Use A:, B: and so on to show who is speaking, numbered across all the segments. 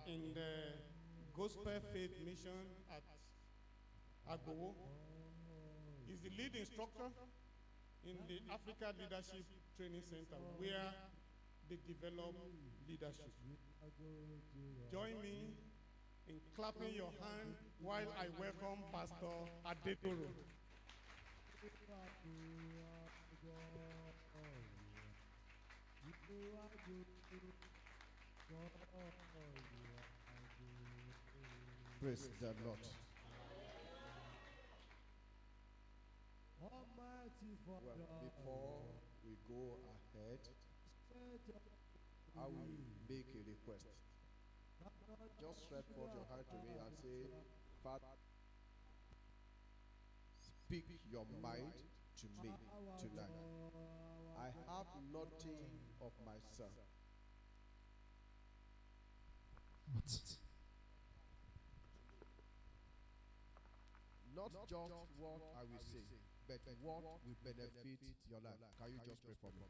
A: in the Gospel Faith Mission at Agbowo. He's the lead instructor in the Africa Leadership Training Center, where they develop leadership. Join me in clapping your hand while I welcome Pastor Adetoro.
B: Praise the Lord. Well, before we go ahead, I will make a request. Just stretch forth your hand to me and say, Father, speak your mind to me tonight. I have nothing of myself. Not just what I will say, but what will benefit your life. Can you just pray for me?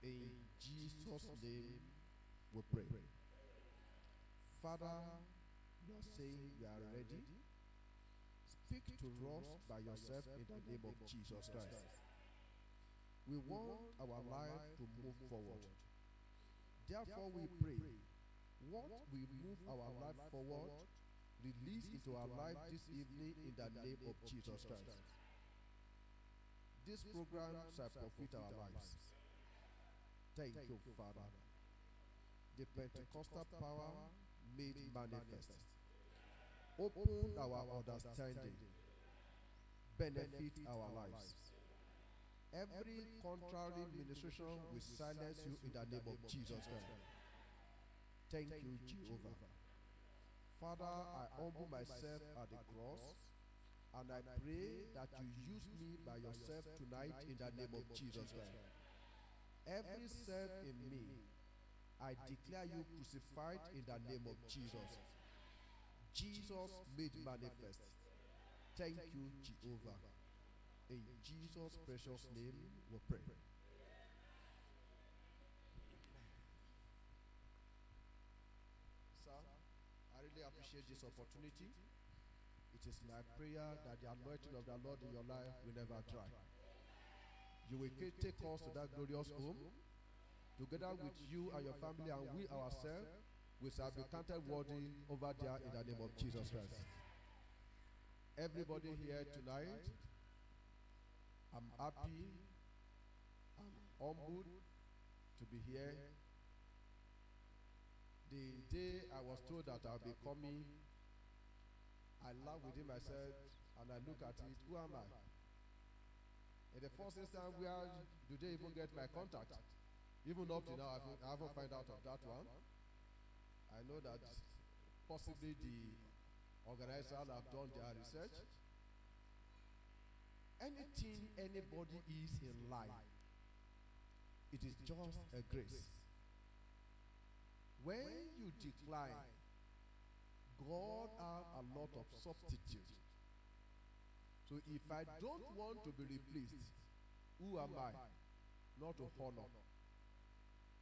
B: In Jesus' name we pray. Father, you are saying you are ready. Speak to us by yourself in the name of Jesus Christ. We want our life to move forward. Therefore we pray, what will move our life forward, release into our life this evening in the name of Jesus Christ. This program shall profit our lives. Thank you, Father. The Pentecostal power made manifest. Open our understanding. Benefit our lives. Every contrary ministration will silence you in the name of Jesus Christ. Thank you, Jehovah. Father, I humble myself at the cross, and I pray that you use me by yourself tonight in the name of Jesus Christ. Every self in me, I declare you crucified in the name of Jesus. Jesus made manifest. Thank you, Jehovah. In Jesus' precious name we pray. Sir, I really appreciate this opportunity. It is my prayer that the anointing of the Lord in your life will never dry. You will take us to that glorious home, together with you and your family and we ourselves, we shall be counted worthy over there in the name of Jesus Christ. Everybody here tonight, I'm happy, I'm humbled to be here. The day I was told that I'll be coming, I laughed within myself and I look at it, who am I? In the first instance, where do they even get my contact? Even up to now, I haven't found out of that one. I know that possibly the organizers have done their research. Anything anybody is in life, it is just a grace. When you decline, God has a lot of substitutes. So if I don't want to be replaced, who am I? Not to honor.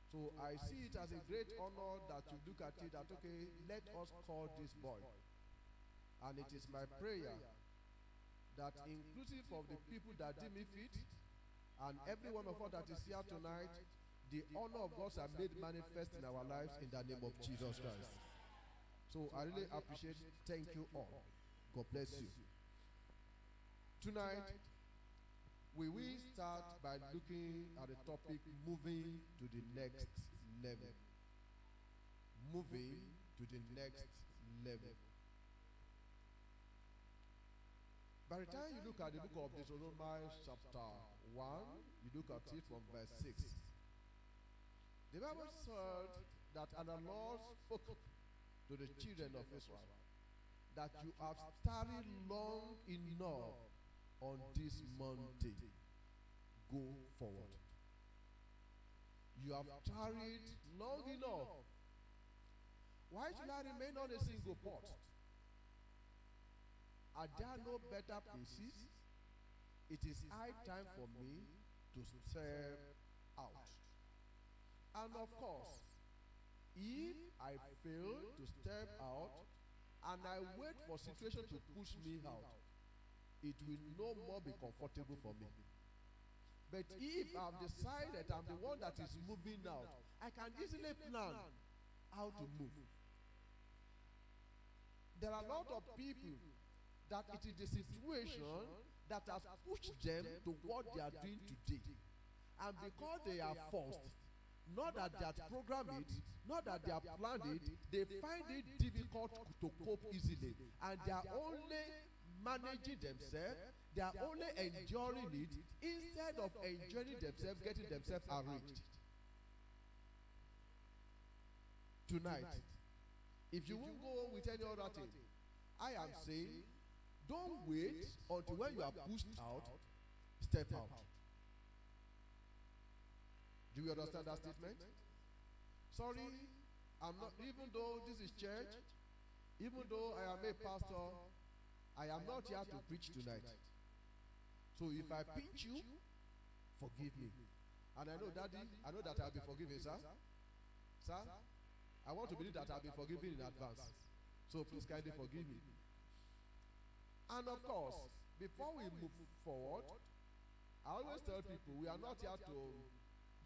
B: So I see it as a great honor that you look at it that, okay, let us call this boy. And it is my prayer that inclusive of the people that deem me fit, and every one of us that is here tonight, the honor of God shall made manifest in our lives in the name of Jesus Christ. So I really appreciate it. Thank you all. God bless you. Tonight, we will start by looking at the topic moving to the next level. Moving to the next level. By the time you look at the book of Deuteronomy chapter 1, you look at it from verse 6. The Bible said that, and the Lord spoke to the children of Israel, that you have tarried long enough on this Monday, go forward. You have tarried long enough. Why should I remain on a single pot? Are there no better places? It is high time for me to step out. And of course, if I fail to step out and I wait for situation to push me out, it will no more be comfortable for me. But if I've decided I'm the one that is moving out, I can easily plan how to move. There are a lot of people that it is the situation that has pushed them to what they are doing today. And because they are forced, not that they have programmed it, not that they have planned it, they find it difficult to cope easily. And they are only managing themselves, they are only enduring it instead of enjoying themselves, getting themselves arranged. Tonight, if you won't go with any other thing, I am saying, don't wait until when you are pushed out, step out. Do you understand that statement? Sorry, I'm not, even though this is church, even though I am a pastor, I am not here to preach tonight. So if I pinch you, forgive me. And I know, Daddy, I know that I'll be forgiven, sir. Sir, I want to believe that I'll be forgiven in advance. So please kindly forgive me. And of course, before we move forward, I always tell people we are not here to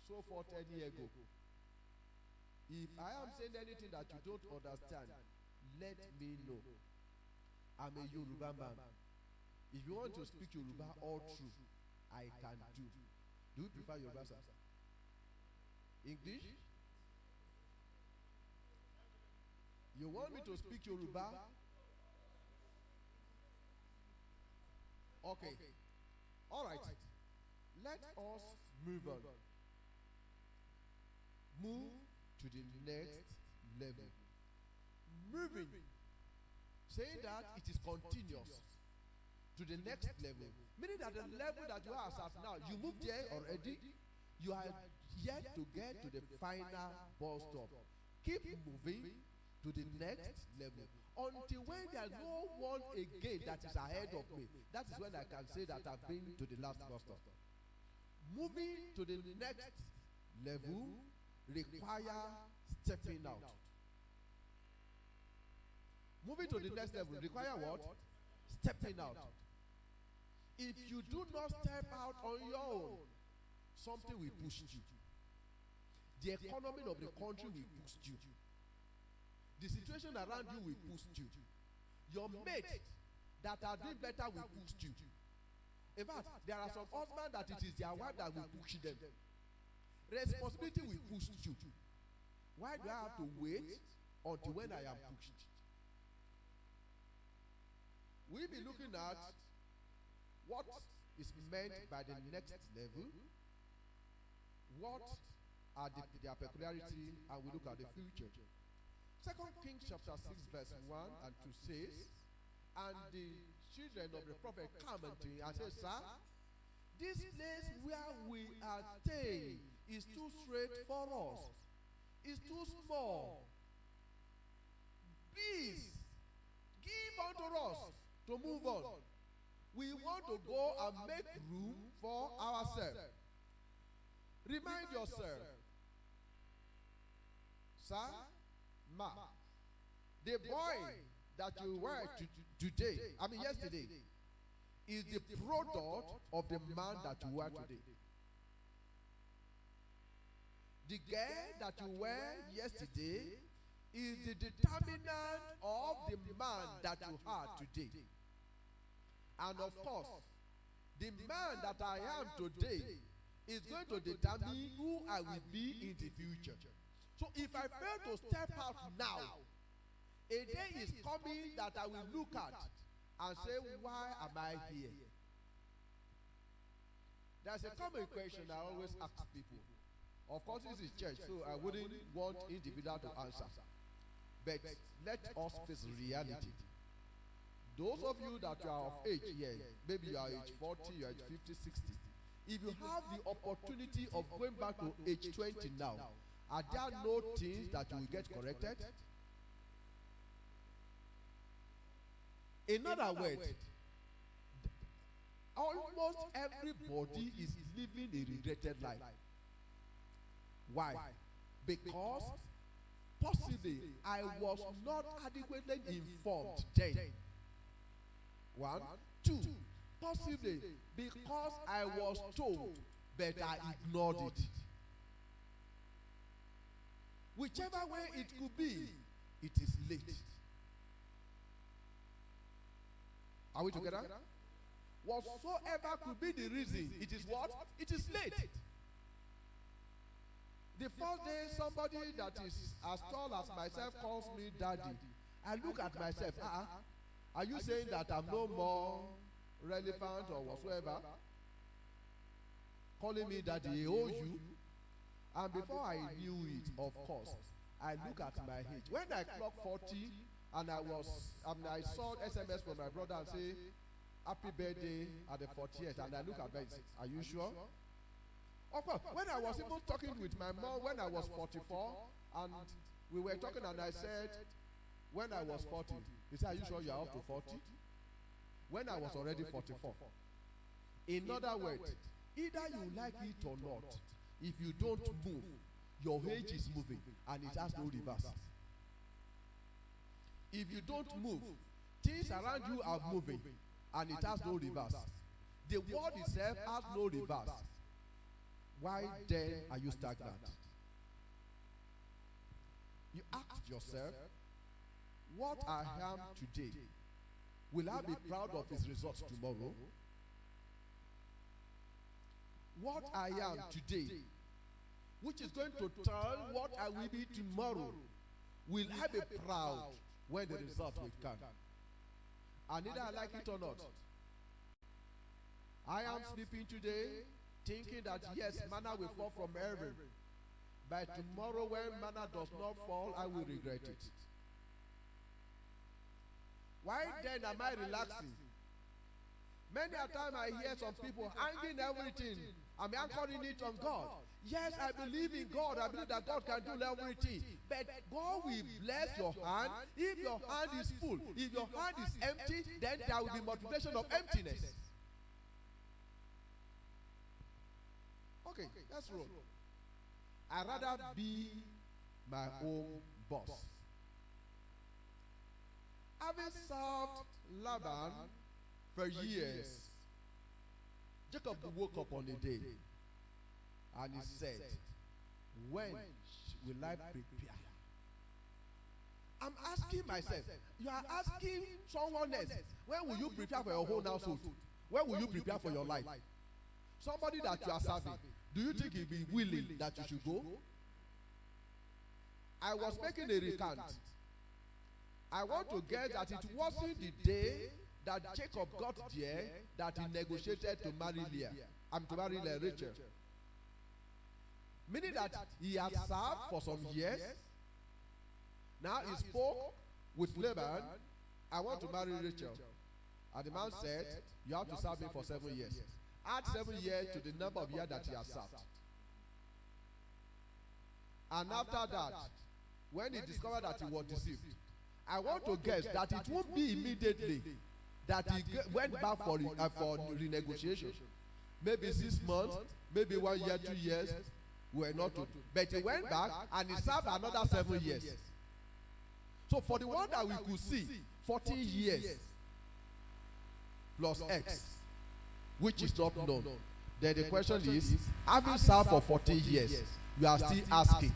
B: show forth any ego. If I am saying anything that you don't understand, let me know. I'm a Yoruba man. If you want to speak Yoruba all through, I can do. Do you prefer Yoruba, sir? English? You want me to speak Yoruba? Okay. All right. Let us move on. Move to the next level. Moving. Saying that it is continuous to the next level. Meaning that the level that you are at now, you moved there already. You are yet to get to the final bus stop. Keep moving to the next level until when there is no one again that is ahead of me. That is when I can say that I've been to the last bus stop. Moving to the next level require stepping out. Moving to the next level require what? Stepping out. If you do not step out on your own, something will push you. The economy of the country will push you. The situation around you will push you. Your mates that are doing better will push you. In fact, there are some husbands that it is their wife that will push them. Responsibility will push you. Why do I have to wait until when I am pushed? We'll be looking at what is meant by the next level, what are their peculiarity, and we look at the future. 2 Kings chapter 6 verse 1 and 2 says, and the children of the prophet come unto him and say, Sir, this place where we are staying is too straight for us. It's too small. Please, give unto us to move on. We want to go and make room for ourselves. Remind yourself, sir, ma, the boy that you were today, yesterday, is the product of the man that you were today. The girl that you were yesterday is the determinant of the man that you are today. And of course, the man that I am today is going to determine who I will be in the future. So if I fail to step out now, a day is coming that I will look at and say, why am I here? There's a common question I always ask people. Of course, this is church, so I wouldn't want individual to answer. But let us face reality. Those of you that you are of age here, maybe you are age 40, you are age 50, 60. If you have the opportunity of going back to age 20 now, are there no things that you will get corrected? In other words, almost everybody is living a regretted life. Why? Because possibly I was not adequately informed then. One. Two, possibly because I was told, but I ignored it. Whichever way it could be, it is late. Are we together? Whatsoever could be the reason, it is what? It is late. The first day somebody that is as tall as myself calls me daddy, I look at myself, are you saying that I'm no more relevant or whatsoever? Calling me daddy, oh you. And before I knew it, of course, I look at my age. When I clocked 40 and I saw SMS from my brother and say, happy birthday at the 40th, and I look at me, are you sure? Of course, when I was even talking with my mom when I was 44, and we were talking and I said, when I was 40, he said, are you sure you are up to 40? When I was already 44. In other words, either you like it or not, if you don't move, your age is moving and it has no reverse. If you don't move, things around you are moving and it has no reverse. The world itself has no reverse. Why then are you stagnant? You ask yourself, what I am today, will I be proud of his results tomorrow? What I am today, which is going to tell what I will be tomorrow, will I be proud when the result will come? And either I like it or not. I am sleeping today, thinking that yes, manna will fall from heaven. By tomorrow when manna does not fall, I will regret it. Why then am I relaxing? Many a time I hear some people hanging everything. I'm anchoring it on God. Yes, I believe in God. I believe that God can do everything. But God will bless your hand. If your hand is full, if your hand is empty, then there will be multiplication of emptiness. Okay, let's roll. I'd rather be my own boss. Having served Laban for years, Jacob woke up on a day and he said, when will I prepare? I'm asking myself, you are asking someone else, when will you prepare for your whole household? When will you prepare for your life? Somebody that you are serving, do you think he'll be willing that you should go? I was making a recount. I want to get that it wasn't the day that Jacob got there that he negotiated to marry Leah. To marry Rachel. Meaning that he had served for some years. Now he spoke with Laban, I want to marry Rachel. And the man said, you have to serve me for 7 years. Add 7 years to the number of years that he has served. And after that, when he discovered that he was deceived, I want to guess that it won't be immediately that he went back for renegotiation. Maybe 6 months, maybe 1 year, 2 years, were not to. But he went back and he served another 7 years. So for the one that we could see, 14 years plus X, which is not known. Then the question is, having served for 14 years, you are still asking,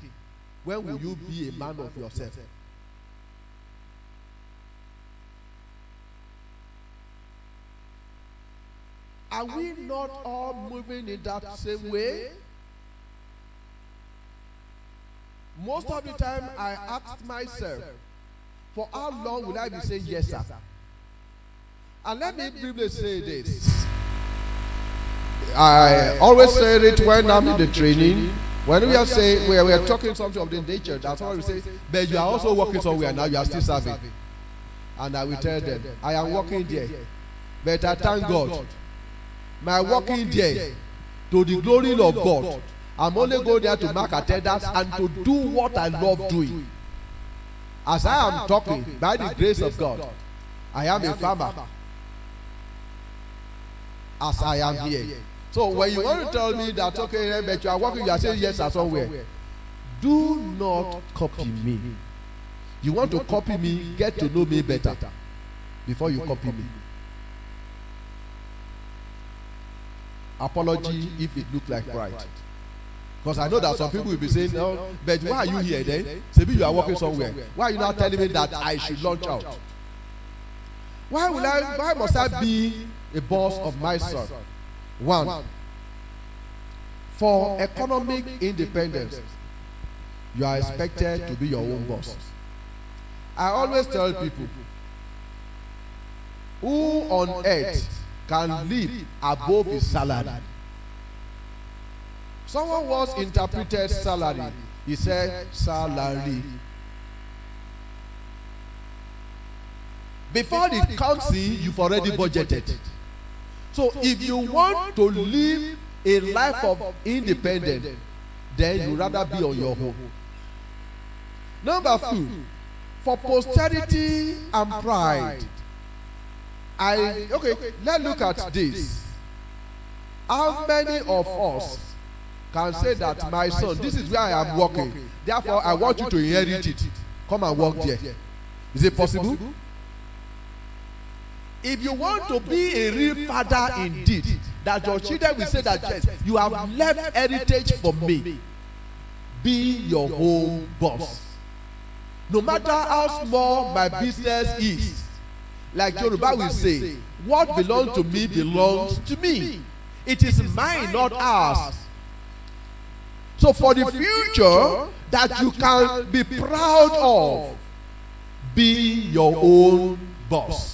B: when will you be a man of yourself? Are we not all moving in that same way? Most of the time I asked myself, for how long will I be saying yes, sir? And let me briefly say this. I always say it when I'm in the training. When we are saying we are talking something of the nature, that's why we say, but you are also working somewhere now, you are still serving. and I will tell them, I am working there. But I thank God, my working there, to the glory of God, I'm only going there to mark attendance and to do what I love doing. As I am talking, by the grace of God, I am a farmer. As I am here. So when you want to tell me that, okay, but you are working, you are saying yes or somewhere, do not copy me. You want to copy me, get to know me better before you copy me. Apology if it looks like pride. Because I know that some people will be saying, no, but why are you here then? Maybe you are working somewhere. Why are you not telling me that I should launch out? Why must I be a boss of myself? One, for economic independence, you are expected to be your own boss. I always tell people, who on earth can live above his salary? Someone once interpreted salary. He said salary. Before it comes in, you've already budgeted. So if you want to live a life of independence, then you rather be on your own. Number 2, for posterity and pride. Let's look at this. How many of us can say that my son, this is where I am working, therefore I want you to inherit it. Come and work there. Is it possible? If you want to be a real father indeed, that your children will say that, yes, you have left heritage for me, be your own boss. No matter how small my business is, like Yoruba will say, what belongs to me belongs to me. It is mine, not ours. So for the future that you can be proud of, be your own boss.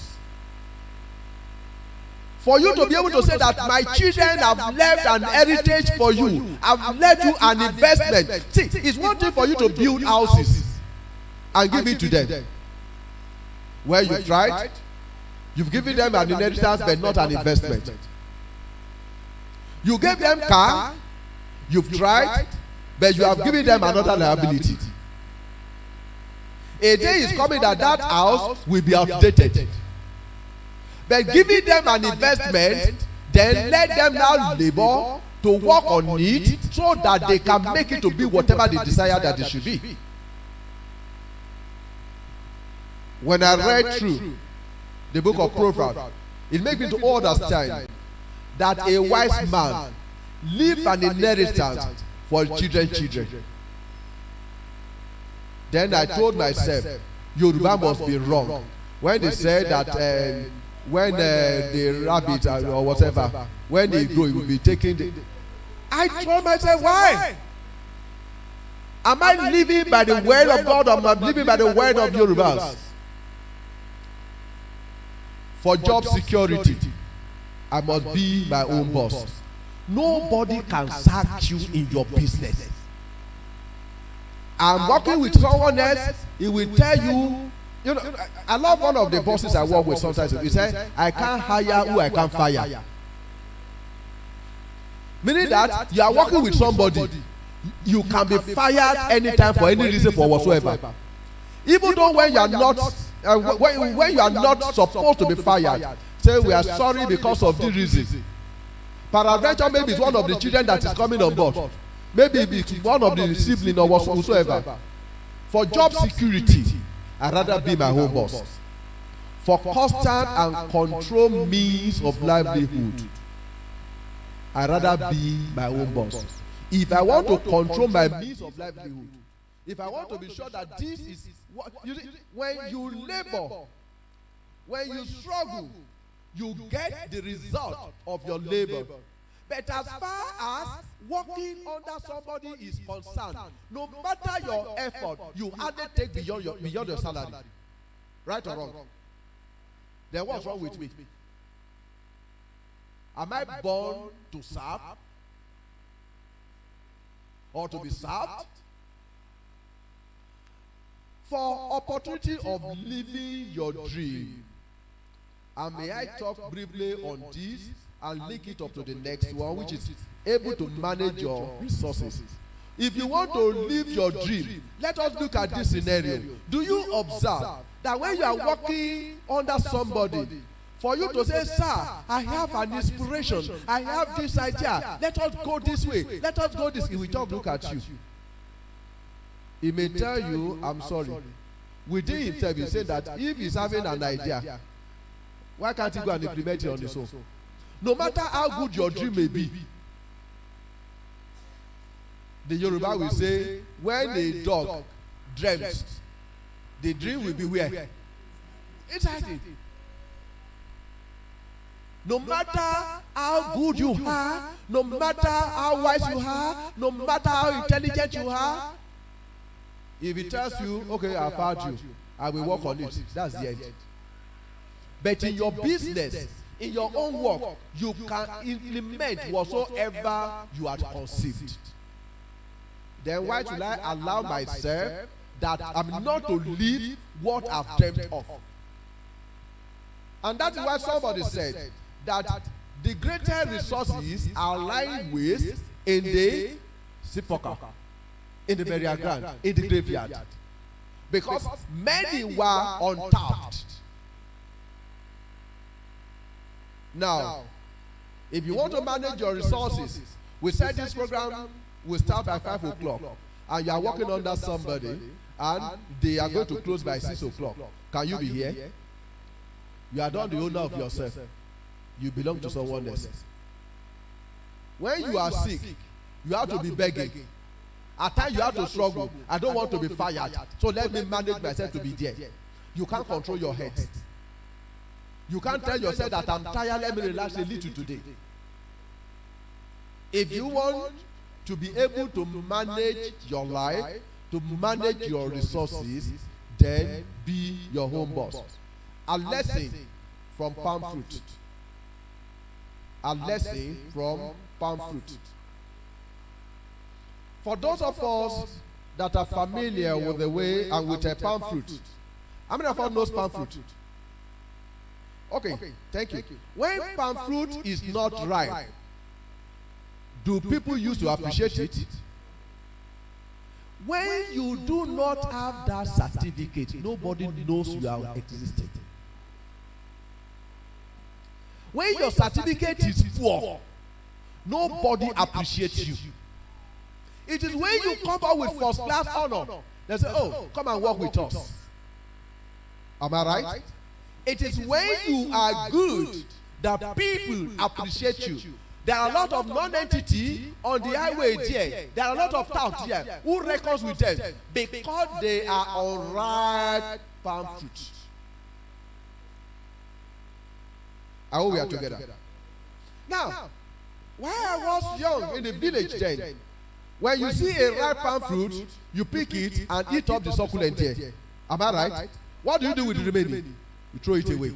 B: For you to be able to say that my children have left an heritage for you, I've left you an investment. See, it's one thing for you to build houses and give it to them. Where you've tried, you've given them an inheritance but not an investment. You gave them car, you've tried, but you have given them another liability. A day is coming that that house will be outdated. But giving them an investment, then let them now labor to work on it so that they can make it to be whatever they desire that it should be. When I read through the book of Proverbs, it makes me to understand that a wise man leaves an inheritance for children's children. Then I told myself, Yoruba must be wrong when they said that when the rabbit or whatever, when they grow, it will be taken. I told myself, why? Am I living by the word of God or am I living by the word of Yorubas? For job security, I must be my own boss. Nobody can sack you in your business. I'm working with someone else, he will tell you, you know, I love one of the bosses I work with sometimes. He said, I can't hire who I can't fire. Meaning that you are working with somebody, you can be fired anytime for any reason for whatsoever. Even though when you are not, when you are not supposed to be fired, say we are sorry because of this reason. Peradventure, maybe it's one of the children that is coming on board. Maybe it's one of the siblings or whatsoever. For job security, I'd rather be my own boss. For constant and control means of livelihood, I'd rather be my own boss. If I want to control my means of livelihood, if I want to be sure that this is what you see, when you labor, when you struggle, you get the result of your labor. But as far as working under somebody is concerned, no matter your effort, you hardly take beyond your salary. Right or wrong? Then what's wrong with me? Am I born to serve? Or to be served? for opportunity of living your dream. And may I talk briefly on this and link it up to the next one, which is able to manage your resources. If you want to live your dream, let us look at this scenario. Do you observe that when you are working under somebody, for you to say, sir, I have an inspiration, I have this idea, let us go this way, let us go this way, he will just look at you. He may tell you, I'm sorry. Within himself, he said that if he's having an idea, why can't he go and implement it on his own? No matter how good your dream may be, the Yoruba will say, when a dog dreams, the dream will be where? Inside it. No matter how good you are, no matter how wise you are, no matter how intelligent you are, if he tells you, okay, I found you, I will work on it, that's the end. But in your business, in your own work, you can implement whatsoever you had conceived. Then why should I allow myself that I'm not to live what I've dreamt of? And that is why somebody said that the greater resources are lying waste in the sepulchre, in the burial ground, in the graveyard. Because many were untapped. Now, if you want to manage your resources, we said this program will start by 5 o'clock, and you are working under somebody, and they are going to close by 6 o'clock. Can you be here? You are not the owner of yourself. You belong to someone else. When you are sick, you have to be begging. At times you have to struggle. I don't want to be fired, so let me manage myself to be there. You can't control your head. You can't tell yourself that I'm tired, let me relax a little today. If you want to be able to manage your life, to manage your resources, then be your own boss. A lesson from palm fruit. A lesson from palm fruit. For those of us that are familiar with the way and with a palm fruit, how many of us knows palm fruit? Okay, thank you. When palm fruit is not ripe, do people used to appreciate it? When you do not have that certificate, nobody knows you are existing. When your certificate is poor, nobody appreciates you. It is when you come out with first class honor, they say, oh, come and work with us. Am I right? It is when you are good that people appreciate you. There are a lot of non-entity on the highway there. There are a lot of touts here who reckons with them because they are on ripe palm fruit. I hope we are together. Now, while I was young in the village then, when you see a ripe palm fruit, you pick it and eat up the succulent there. Am I right? What do you do with the remaining? You throw it away.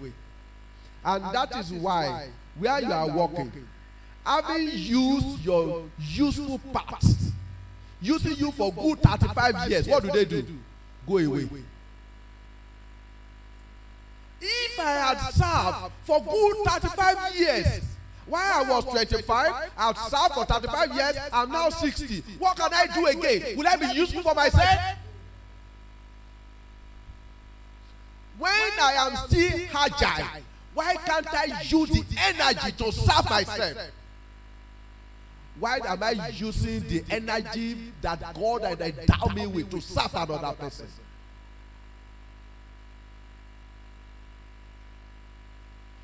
B: And that is why, where you are walking, having used your useful parts, using you for good 35 years, what do? Go away. If I had served for good 35 years, while I was 25, I had served for 35 years, I'm now 60. What can I do again? Will I be useful for myself? When I am still agile, why can't I use the energy to serve myself? Why am I using the energy that God had endowed me with to serve another person?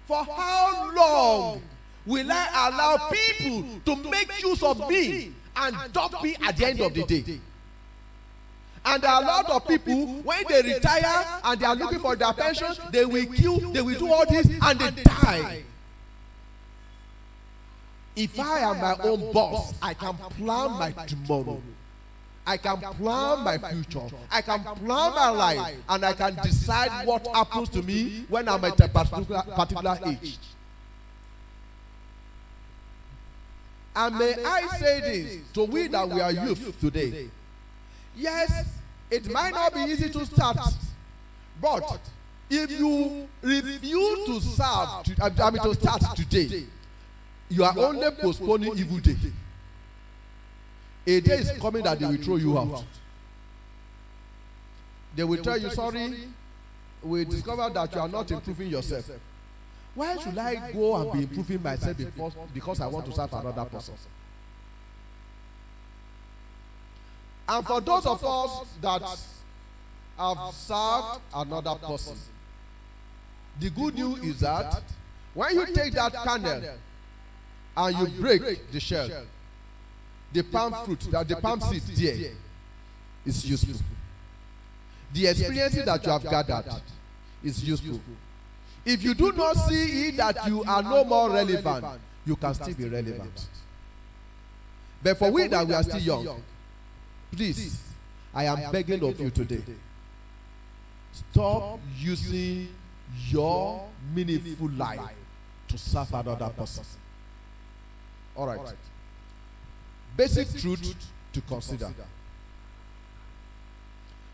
B: For how long will I allow people to make use of me and dump me at the end of the day? And there are a lot of people, when they retire and they are looking for their pension, they will kill, they will do all this, and they die. If I am my own boss, I can plan my tomorrow. I can plan my future. I can plan my life, and I can decide what happens to me when I'm at a particular age. And may I say this to we that we are youth today. Yes, It might not be easy to start, but if you refuse to serve, to start today, you are only postponing evil day. A day is coming that they will throw you out. They will tell you, sorry, we discovered that you are not improving yourself. Why should I go and be improving myself because I want to serve another person? And for those of us that have served another person, the good news is that when you take that kernel and you break the shell, the palm fruit, the palm seed there is useful. The experiences that you have gathered is useful. If you do not see it that you are no more relevant, you can still be relevant. But for we that we are still young, please, I am begging of you today, stop using your meaningful life to serve another person. All right. Basic truth to consider.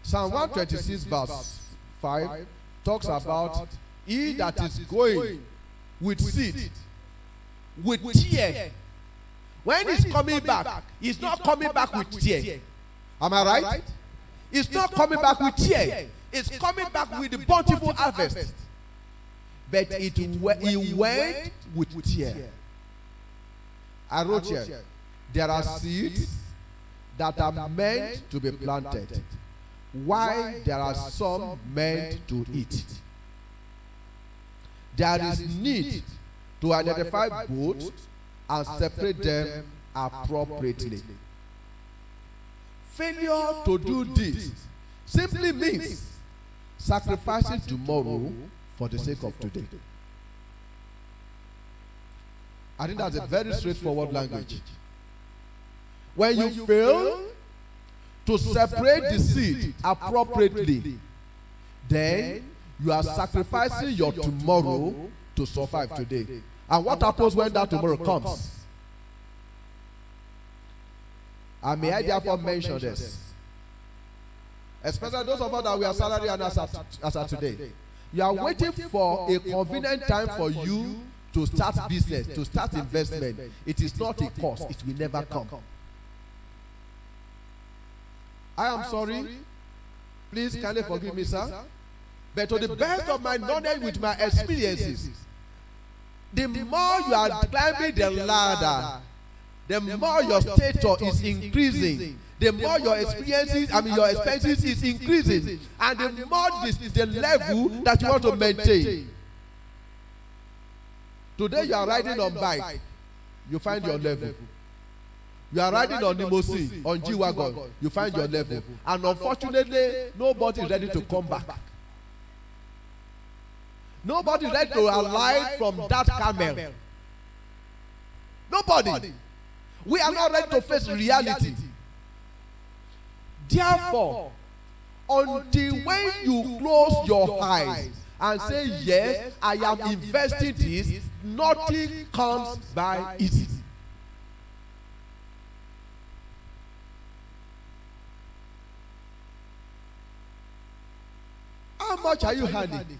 B: Psalm 126 verse 5 talks about he that is going with seed, with tear. When he's coming back, he's not coming back with tear. Am I right? It's not coming back with tear. It's coming back with the bountiful harvest. But he went with tear. I wrote here, there are seeds that are meant to be planted, while there are some meant to eat. There is need to identify both and separate them appropriately. Failure to do this simply means sacrificing tomorrow for the sake of today. I think that's a very straightforward language. When you fail to separate the seed appropriately, then you are sacrificing your tomorrow to survive today. And what happens when that tomorrow comes? And may I therefore mention this, especially those of us that we are salary earners as of today. You are waiting for a convenient time for you to start business, to start investment. It is not a cost. It will never come. I am sorry. Please kindly forgive me, sir. But to the best of my knowledge with my experiences, the more you are climbing the ladder, the more your status is increasing, the more your expenses is increasing, and the more the level that you want to maintain. Today you are riding on bike, you find your level. You are riding on limousine, on G-Wagon, you find your level. And unfortunately, nobody is ready to come back. Nobody is ready to alight from that camel. Nobody. We are not ready to face reality. Therefore, until when you close your eyes and say, yes, I am investing this, nothing comes by easy. How much are you earning?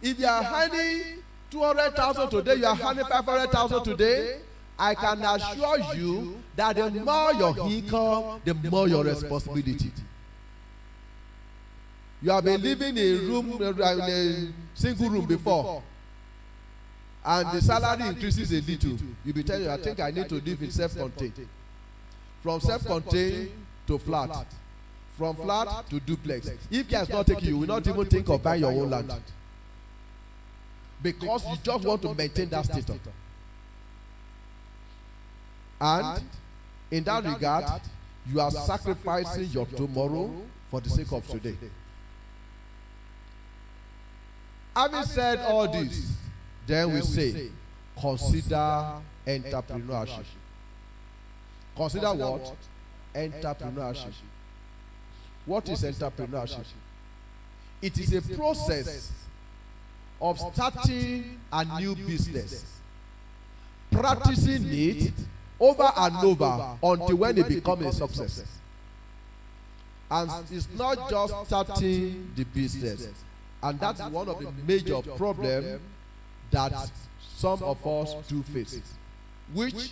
B: If you are earning 200,000 today, you are earning 500,000 today, I can assure you that the more your income, the more your responsibility. You have been living in a single room before, and the salary increases a little. You'll be telling you, I think I need to live in self-contained. From self-contained to flat. From flat to duplex. If care is not taking you will not even think of buying your own land. Because you just want to maintain that status. And in that regard, you are sacrificing your tomorrow for the sake of today. Having said all this, then we say, consider entrepreneurship. Consider what? Entrepreneurship. What is entrepreneurship? It is a process of starting a new business, practicing it over and over until when it becomes a success. And it's not just starting the business. And that's one of the major problems that some of us do face. Which,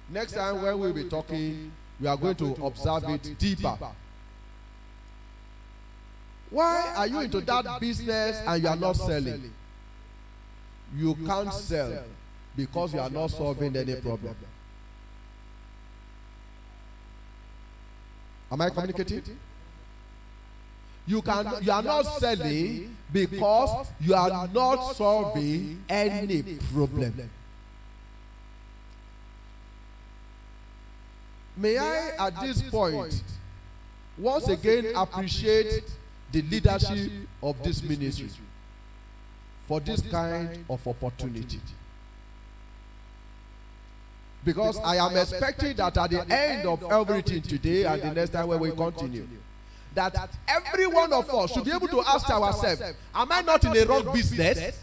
B: next time when we'll be talking, we are going to observe it deeper. Why are you into that business and you are not selling? You can't sell because you are not solving any problem. Am I communicating? You are not selling because you are not solving any problem. May I, at this point, once again appreciate the leadership of this ministry for this kind of opportunity. Because I am expecting that at the end of everything today and the next time when we continue, that every one of us should be able to ask ourselves, am I not in a wrong business?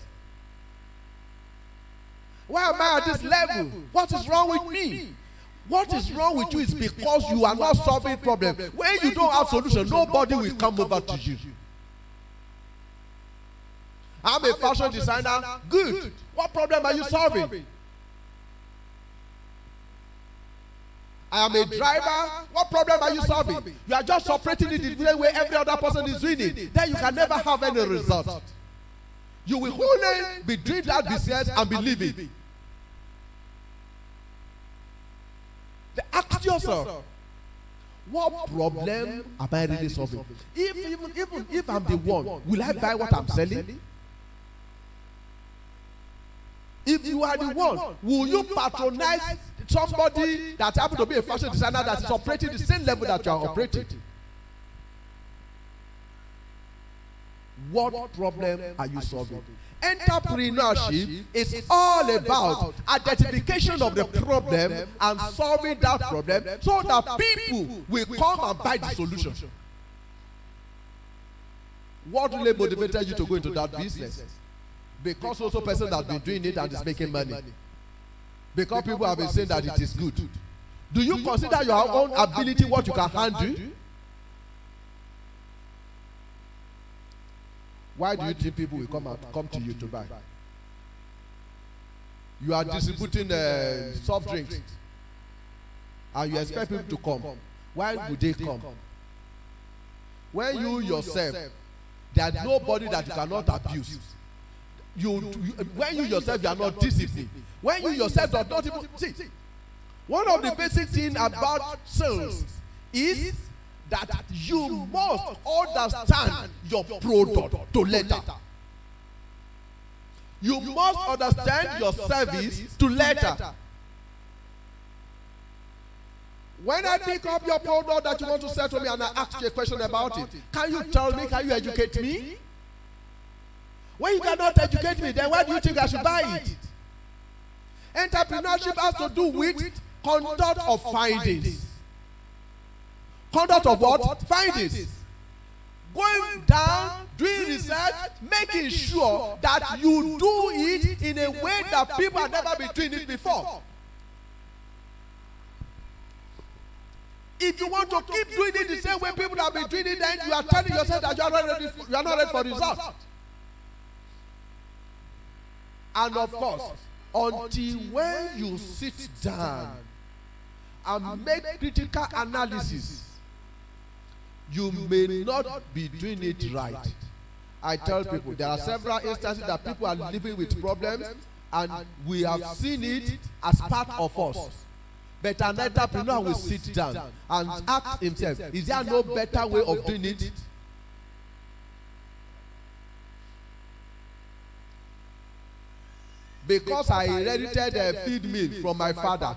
B: Why am I at this level? What is wrong with me? What is wrong with you is because you are not solving problems. When you don't have solution, nobody will come over to you. I'm a fashion designer. Good. What problem are you solving? I am a driver. What problem are you solving? You are just operating it the same way every other person is doing it. Then you can never have any result. You will only be doing that business and be living. Ask yourself, what problem am I really solving? Even if I'm the one, will I buy what I'm selling? If you are the one, will you patronize somebody that happens to be a fashion designer that is operating the same level that you are operating? What problem are you solving? Entrepreneurship is all about identification of the problem and solving that problem so that people will come and buy the solution. What really motivated you to go into that business? Because also person that has been doing it and is making money. Because people have been saying that it is good. Do you consider your own ability what you can handle? Why do you think people will come to you to buy? You are distributing soft drinks and you expect people to come. Why would they come? When you yourself, there is nobody that you cannot abuse. When you yourself, you are not disciplined. When you yourself are not even... See, one of the basic things about sales is that you must understand your product to later. You must understand your service to later. When I pick up your product that you want to sell to me and I ask you a question about it, can you tell me, can you educate me? When you cannot educate me, then why do you think I should buy it? Entrepreneurship has to do with conduct of findings. Conduct of what? Findings. Going down, doing research, making sure that you do it in a way that people have never been doing it before. If you want to keep doing it the same way people have been doing it, then you are telling yourself that you are not ready for results. And of course, until when you sit down and make critical analysis, you may not be doing it right. I tell people there are several instances that people are living with problems and we have seen it as part of us. But an entrepreneur will sit down and ask himself, is there no better way of doing it? Because I inherited a feed mill from my father,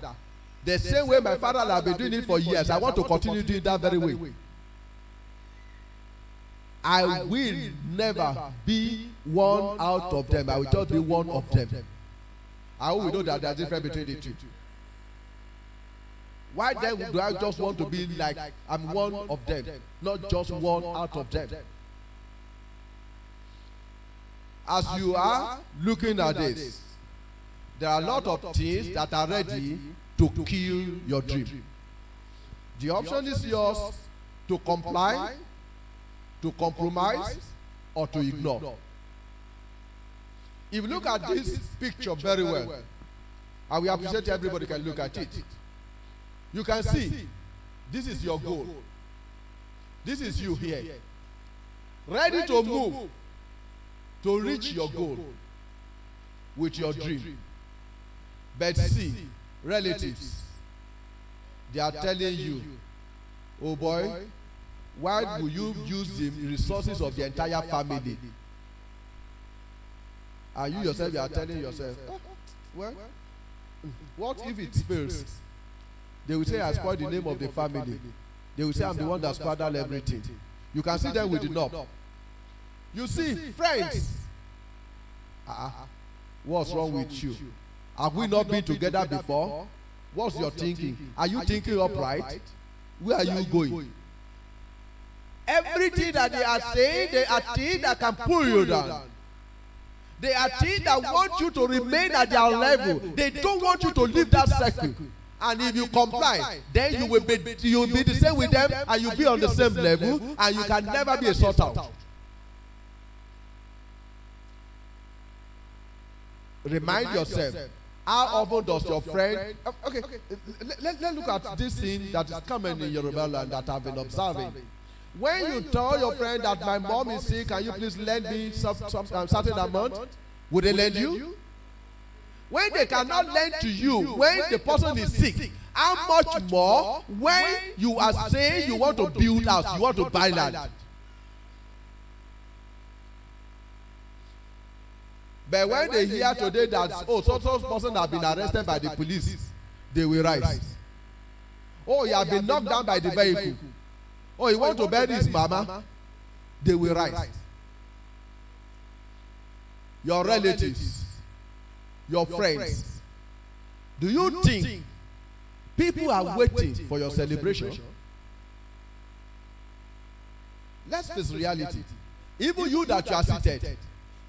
B: the same way my father has been doing it for years, I want to continue doing that very way. I will never be one out of them. I will just be one of them. I hope we know that there's a difference between the two. Why then do I just want to be like I'm one of them, not just one out of them? As you are looking at this, there are a lot of things that are ready to kill your dream. The option is yours to comply, to compromise, or to ignore. If you look at this picture very well, and we appreciate everybody can look at it, you can see this is your goal. This is you here, ready to move to reach your goal with your dream. But see, relatives, they are telling you, oh boy, why do you use the resources of the entire family? And you yourself, you are telling yourself, well, what if it fails? They will say, I spoiled the name of the family. They will say, I'm the one that squandered everything. You can see them with the knob. You see, friends, what's wrong with you? Have we not been together before? What's your thinking? Are you thinking upright? Where are you going? Everything that they are saying, they are things that can pull you down. They are things that want you to remain at their level. They don't want you to leave that circle. And if you comply, then you will be the same with them, and you'll be on the same level, and you can never be a sort out. Remind yourself, how often does your friend... Okay, let's look at this thing that is common in Yoruba land that I've been observing. When you tell your friend that my mom is sick, can you please lend me some certain amount? Would they lend you? When they cannot lend to you, when the person is sick, how much more when you are saying you want to build house, you want to buy land? But when they hear today that, oh, so person has been arrested by the police, they will rise. Oh, he has been knocked down by the vehicle. Oh, he wants to bury his mama, they will rise. Your relatives, your friends, do you think people are waiting for your celebration? Let's face reality. Even you that you are seated,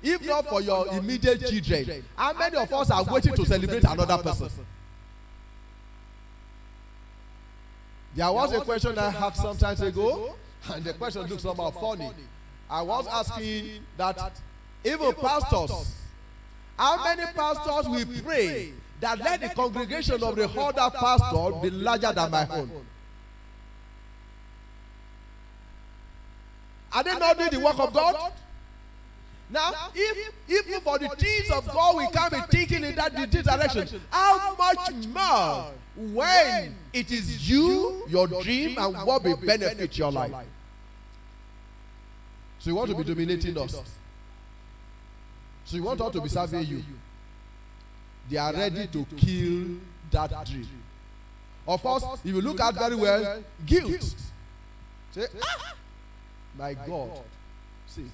B: if not for your immediate children, how many of us are waiting to celebrate another person? There was a question I had some time ago, and the question looks somehow funny. I was asking that even pastors, how many pastors will pray that let the congregation of the other pastor be larger than my own? Are they not doing the work of God? Now, if for the things of God we can't be thinking in that direction, how much more when it is you, your dream, and what will benefit your life? So you want to be dominating us. So you want us to be serving you. They are ready to kill that dream. Of course, if you look at very well, guilt. Say, my God. See.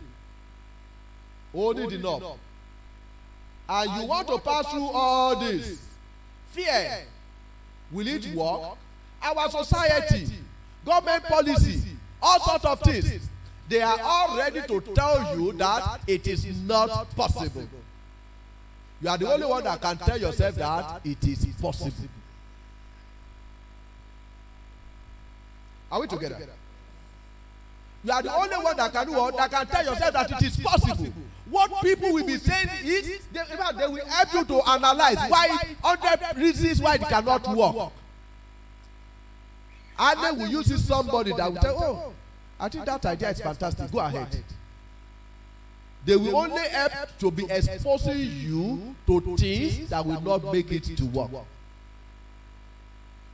B: Holding it up. And you want to pass through all this. Fear. Will it work? Our society, government policy, all sorts of things. They are all ready to tell you that it is not possible. You are the only one that can tell yourself that it is possible. Are we together? You are the only one that can do what? That can tell yourself that it is possible. What people will be saying is, they will help you to analyze why 100 reasons why it cannot work. And then will you see somebody that will tell, oh, I think that idea is fantastic. Go ahead. They will only help to be exposing you to things that will not make it to work.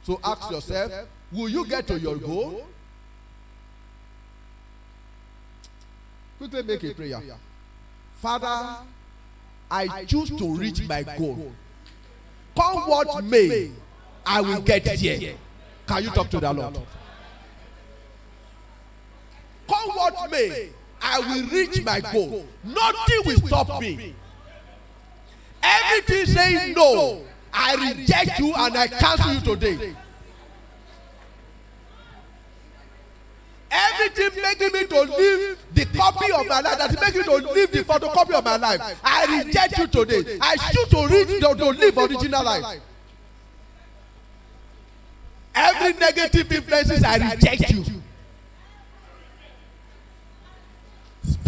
B: So ask yourself, will you get to your goal? Quickly make a prayer. Father, I choose to reach my goal. Come what may, I will get there. Can you talk to the Lord? Come what may, I will reach my goal. Nothing will stop me. Everything saying no, I reject you and I cancel you today. Everything making me to live the copy of my life, that is making me to live the photocopy of my life, I reject you today. I choose to live original life. Every negative influences, I reject you.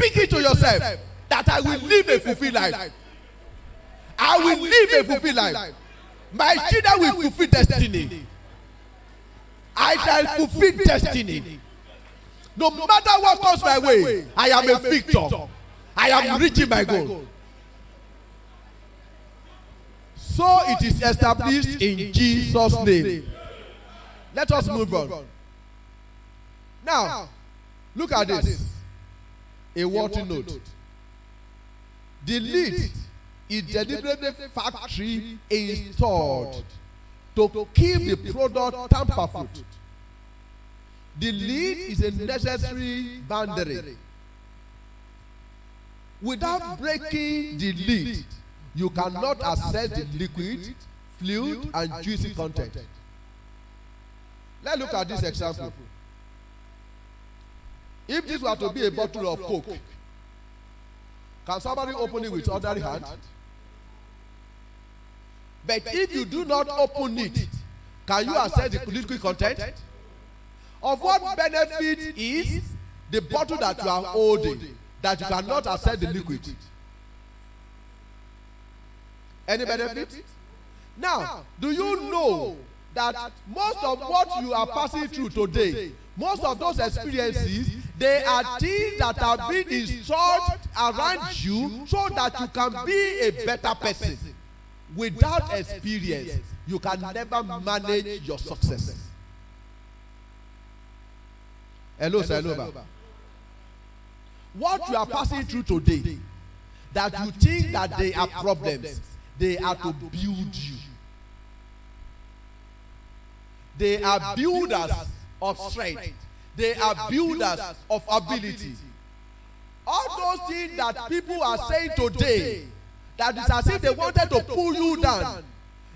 B: speak it to yourself that I will live a fulfilled life. I will live a fulfilled life. My children will fulfill destiny. I shall fulfill destiny. No matter what comes my way, I am a victor. I am reaching my goal. So it is established in Jesus' name. Let us move on. Now, look at this. A worthy note. The lead is deliberately factory installed to keep the product tamper-proof. The lead is a necessary boundary. Without breaking the lead, you cannot access the liquid, fluid, and juicy content. Let's look at this example. If this were to be a bottle of Coke, can somebody open it with ordinary hand? But if you do not open it, can you access the liquid content? Of what benefit is the bottle that you are holding that you cannot access the liquid? Any benefit? Now, do you know that most of what you are passing through today, most of those experiences, they are things that are being installed around you so that you can be a better person. Without experience, you can never manage your success. Hello, sir. Hello, what you are passing through today, that you think that they are problems, they are to build you. They are builders of strength. They are builders of ability. All those things that people are saying today, that is as if they wanted to pull you down.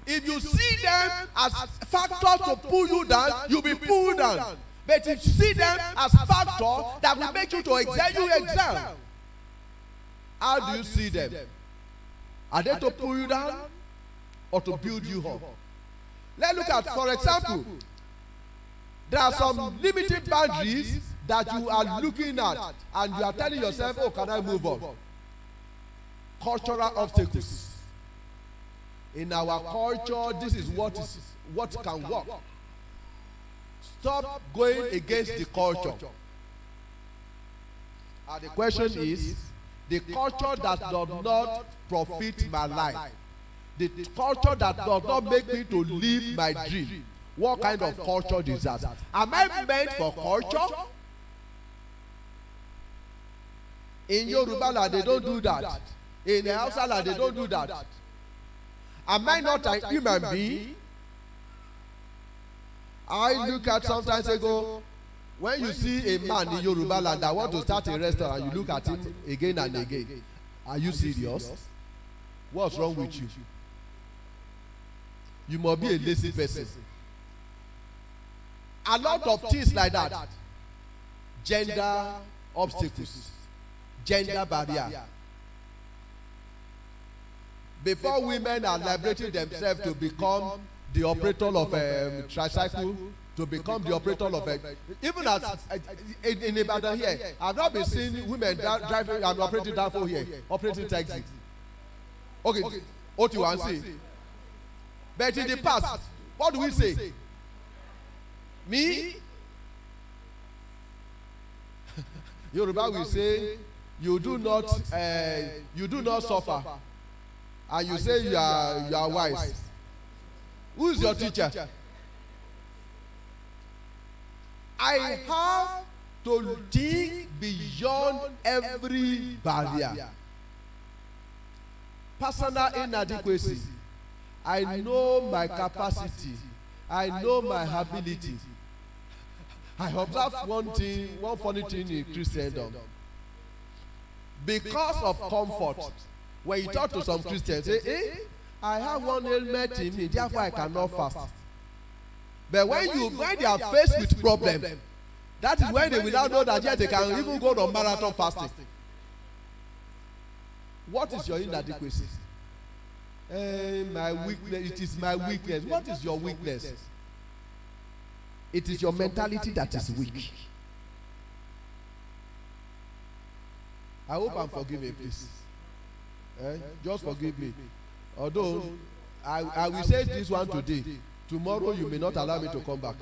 B: If you see them as factors to pull you down, you'll be pulled down. But if you see them as factors that will make you to excel, you excel. How do you see them? Are they to pull you down or to build you up? Let's look at, for example, there are some limited boundaries that you are looking at and you are telling yourself, oh, can I move on? Cultural obstacles. In our culture, this is what can work. Stop going against the culture. And the question is, the culture that does not profit my life, the culture that does not make me to live my dream, what kind of culture is that? Am I meant for culture? In Yoruba land, they don't do that. In the Hausa land, they don't do that. Am I not a human being? I look at sometimes ago, when you see a man in Yoruba land that want to start a restaurant, you look at him again and again. Are you serious? What's wrong with you? You must be a lazy person. A lot of things like that. Gender obstacles. Gender barrier. Before women are liberating themselves to become the operator of a tricycle, to become the operator of a... Even as in Ibadan here, I've not been seeing women driving and operating down for here, operating taxi. Okay, what you want to say? But in the past, what do we say? Me? Yoruba will say, you do not suffer, and you say you are wise. Who is your teacher? I have to think beyond every barrier. Personal inadequacy. I know my capacity. I know my ability. I observe one funny thing in Christendom. Because of comfort, when you talk to some Christians, say, I have one ailment in me, therefore I cannot fast. But when they are faced with problems, that is when they will now know that yes, they can even go on marathon fasting. What is your inadequacy? My weakness. It is my weakness. What is your weakness? It is your mentality that is weak. I hope I'm forgiven, please. Just forgive me. Although I will say this one today, tomorrow you may not allow me to come back.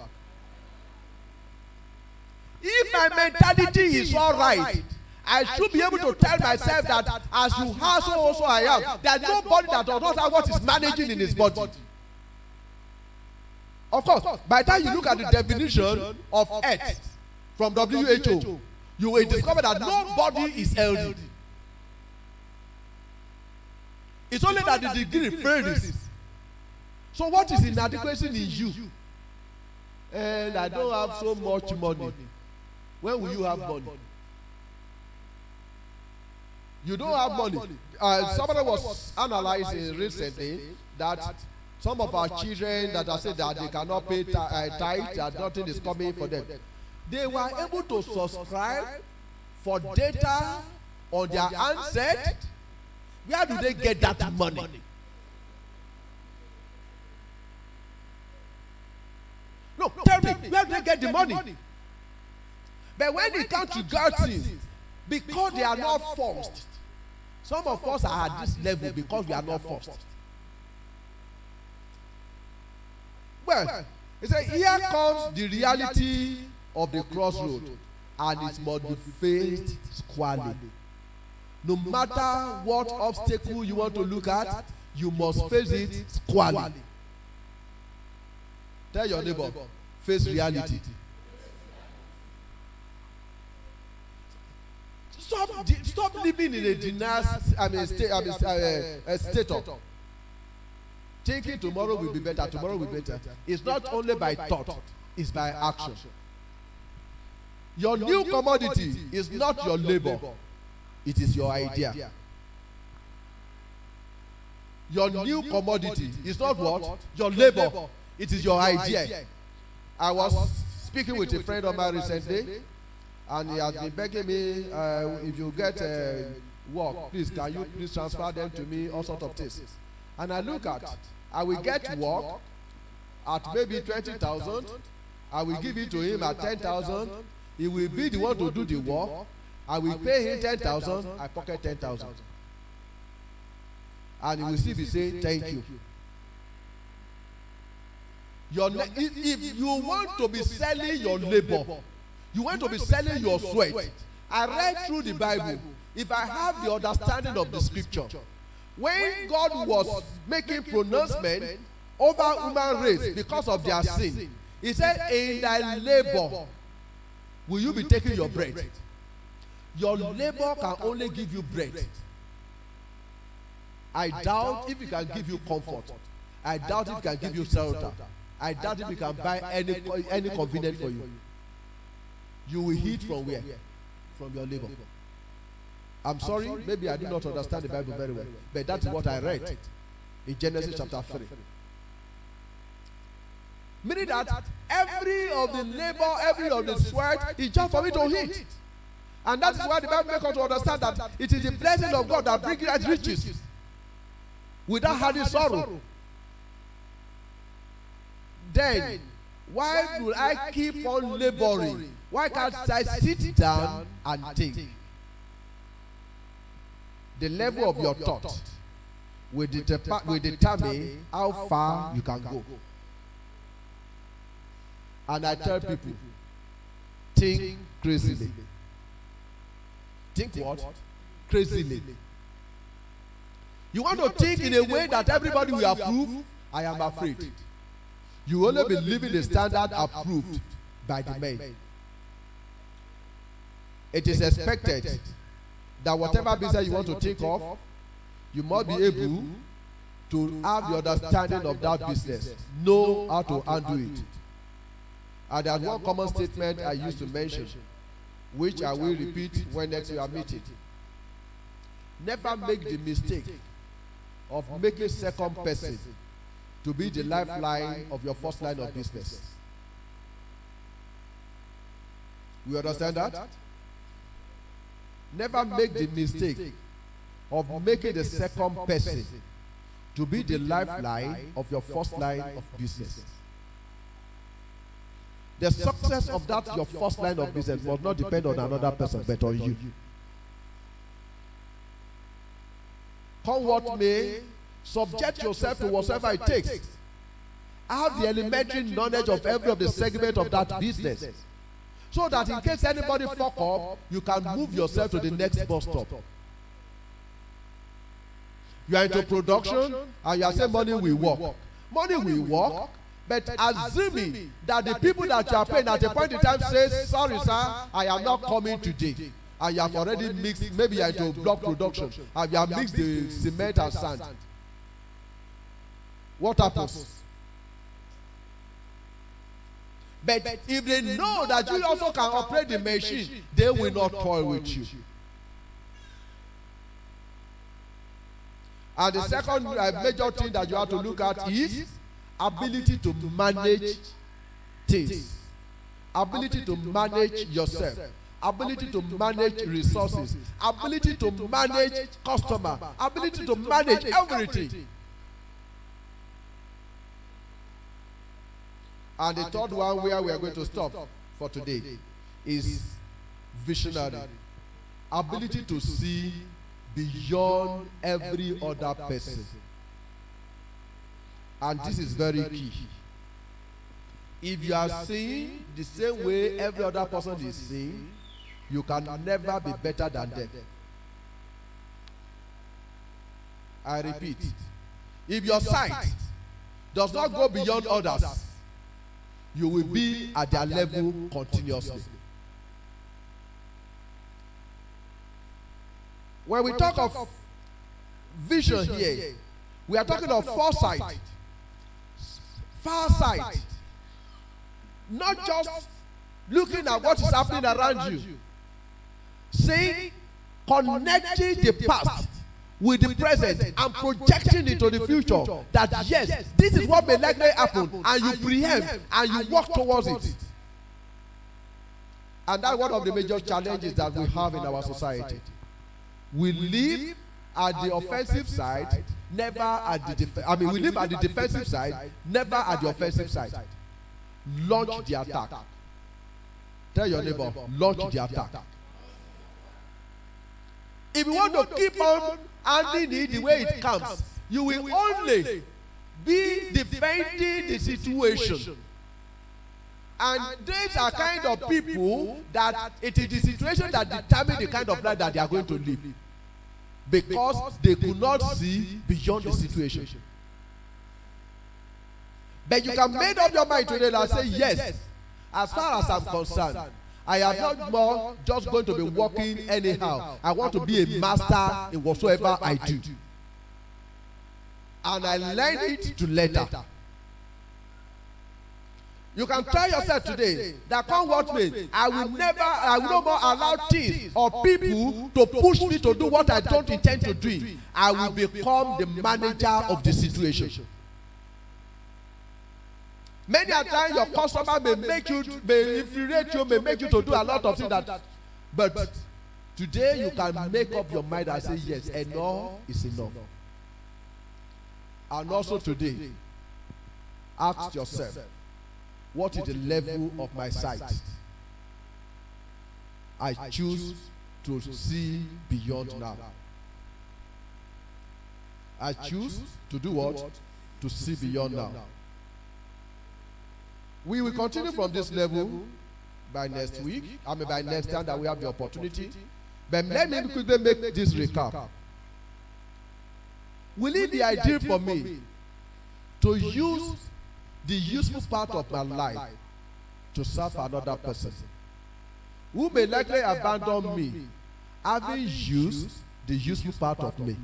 B: If my mentality is all right, I should be able to tell myself that as you have, so also I am. There's nobody that does not have what is managing in his body. Of course, by the time you look at the definition of health from WHO, you will discover that nobody is healthy. It's only that the degree varies. So what is inadequacy in you? And I don't have so much money. When will you have money? You don't have money. Somebody was analyzing recently that some of our children that are saying that they cannot pay tithe, that nothing is coming for them. They were able to subscribe for data on their handset. Where do they get that money? No, tell me, where do they get the money? But when it comes to God things, because they are not forced, some of us are at this level because we are not forced. Well, he said, here comes the reality of the crossroad, and it must be faced squarely. No matter what obstacle you want to look at, you must face it squarely. Tell your neighbor, face reality. Stop living in a state of thinking tomorrow will be better, tomorrow will be better. It's not only by thought, it's by action. Your new commodity is not your labor, it is your idea. Your new commodity is not what? Your labor, it is your idea. I was speaking with a friend of mine recently, and he has been begging me, if you get work, please, can you please transfer them to me, all sorts of things. And I look at, I will get work at maybe 20,000, I will give it to him at 10,000, he will be the one to do the work, I will pay him 10,000, I pocket 10,000. And he will still be saying, thank you. If you want to be selling your labor, you want to be selling your sweat. I read through the Bible. If I have the understanding of the scripture, when God was making pronouncement over human race because of their sin, he said, in thy labor will you be taking your bread. Your labor can only give you bread. I doubt if it can give you comfort. I doubt if it can give you shelter. I doubt if it can buy any convenience for you. You will eat from where? From your labor. I'm sorry, maybe I do not understand the Bible very well, but that is what I read in Genesis chapter 3. Meaning that every of the labor, every of the sweat is just for me to eat. And that is why the Bible makes us to understand that it is the blessing of God that brings us riches without having sorrow. Then, why will I keep on laboring? Why can't I sit down and think? The level of your thought will determine how far you can go. And I tell people, think crazily. Think what? Crazily. You want to think in a way that everybody will approve? I am afraid. You will only be living the standard approved by the men. It is expected that whatever business you want to think of, you must be able to have the understanding of that business, know how to handle it. And there's one common statement I used to mention, which I will repeat when next we are meeting. Never make the mistake of making second person to be the lifeline of your first line of business. We understand that? Never make the mistake of making the second person to be the lifeline of your first line of business. The success of that your first line of business must not depend on another person but on you. come what may, subject yourself to whatever it takes. Have the elementary knowledge of every of the segment of that business, so that in case anybody fuck up, you can move yourself to the next bus stop. You are into production and you are saying money will work. Money will work, but assuming that the people that you are paying at a point in time say, sorry sir, I am not coming today. And you have already mixed, maybe you are into block production, and you have mixed the cement and sand. What happens? But if they know that you also can operate the machine, they will not toil with you. And the second major thing that you have to look at is ability to manage things, ability to manage yourself, ability to manage resources, ability to manage customer, ability to manage everything. And the third one where we are going to stop for today is visionary. Ability to see beyond every other person. And this is very key. If you are seeing the same way every other person is seeing, you can never be better than them. I repeat, if your sight does not go beyond others, you will be at their level continuously. When we talk of vision here, we are talking of foresight, far sight, not just looking at what is happening around you, saying, connecting the past with the present and projecting into the future, that yes, this is what may likely happen, and you preempt and you work towards it. And that's one of the major challenges that we have in our society. We live at the offensive side, never at the we live at the defensive side, never at the offensive side. Launch the attack. Tell your neighbor, launch the attack. If you want to keep on handling it the way it comes, you will only be defending the situation. And these are kind of people that it is the situation that determines the kind of life that they are going to live. Because they could not see beyond the situation. But you can make up your mind today and say, yes, as far as I'm concerned, I am not more just going to be working anyhow. I want to be a master in whatsoever I do. And I learn it to letter. You can try yourself today that come what may, I will no more allow things or people to push me to do what I don't intend to do. I will become the manager of the situation. Many a times your customer may infuriate you, may make you to do a lot of things but today you can make up your mind and say, yes, enough is enough. And also today, ask yourself, what is the level of my sight? I choose to see beyond now. I choose to do what? To see beyond now. We will continue from this level by next week. By next time that we have the opportunity. But let me quickly make this recap. Will it be ideal for me to use the useful part of my life to serve another person who may likely abandon me, having used the useful part of me?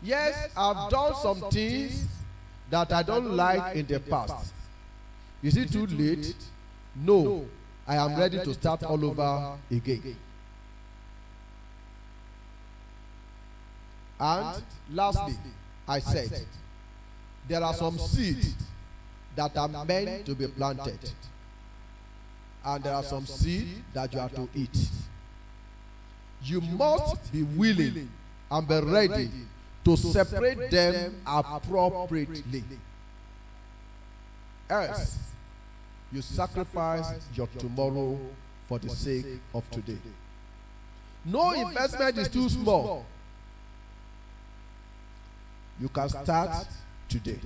B: Yes, I've done some things that I don't like in the past. Is it too late? No, I am ready to start all over again. And lastly, I said, there are some seeds that are meant to be planted. And there are some seeds that you have to eat. You must be willing and be ready to separate them appropriately. Else, you sacrifice your tomorrow for the sake of today. No investment is too small. You can start today.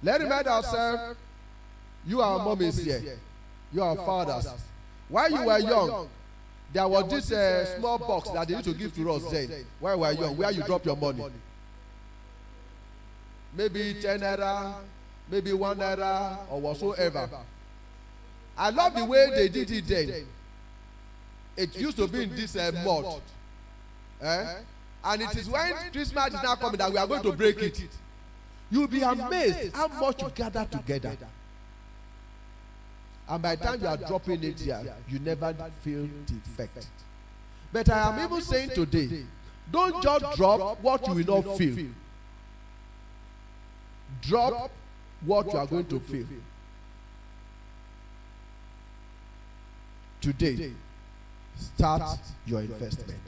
B: Let's remind ourselves, you are mommies here, you are fathers. While you were young, there was this small box that they used to give to us then, while we were young, where you drop your money. Maybe 10 naira, maybe 1 naira, or whatsoever. I love the way they did it then. It used to be in this mud. And it is when Christmas is now coming that we are going to break it. You'll be amazed how much you gather together. And by the time you are dropping it here, you never feel the effect. But I am even saying today, don't just drop what you will not feel. Drop what you are going to feel. Today, start your investment.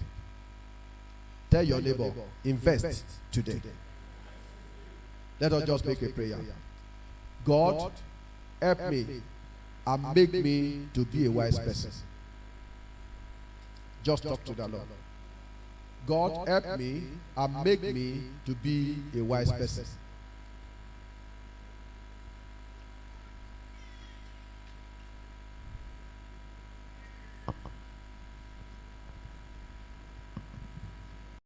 B: Tell your neighbor, invest today. Let us just make a prayer. God, help me and make me to be a wise person. Just talk to the Lord. God, help me and make me to be a wise person.